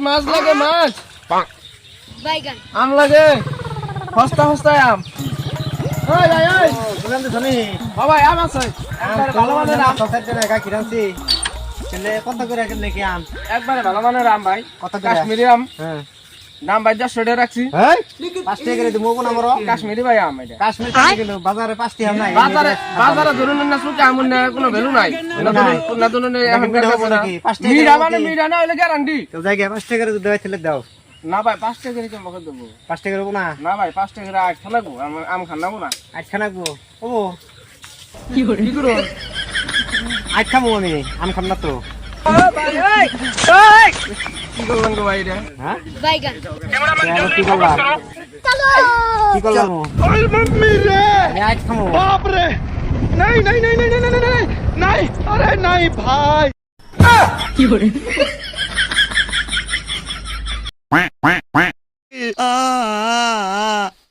মাছ লাগে মাছ বাইগান আম লাগে হস্তা হস্তায় আম ওই যাই ওই বুঝলাম তো শুনি বাবা আম আছে একবারে ভালো মানের আম কিরানছি ছেলে কত করে কিনলে কি আম একবারে ভালো মানের আম ভাই কত করে? কাশ্মীরি আম হ্যাঁ দাম ভাই 400 টাকা রাখছি এই 5 টাকা করে দিমু কোন আমার কাশ্মীরি ভাই আম এটা কাশ্মীর থেকে গেল বাজারে 5 টাকা নাই বাজারে ধরুন না সুকে আম না কোনো ভ্যালু নাই না ধরুন এখন মিঠা হবে নাকি? 5 টাকা মিঠা মানে মিঠা না হইলে গ্যারান্টি তো জায়গা 5 টাকা করে দেওয়া ছেলে দাও না ভাই 5 টাকা করে কেমন দেবো 5 টাকা দেবো না না ভাই 5 টাকা করে আট খানাবো আম খানাবো না আটখানা রাখবো ও কি করো আট খাবো আমি আম খাম না তো কি করলাম গো ভাই এটা হ্যাঁ বাইগান কি করলাম চলো কি করলাম ওই মাম্মি রে আমি আট খাবো बाप रे नहीं नहीं नहीं नहीं नहीं नहीं नहीं नहीं अरे नहीं भाई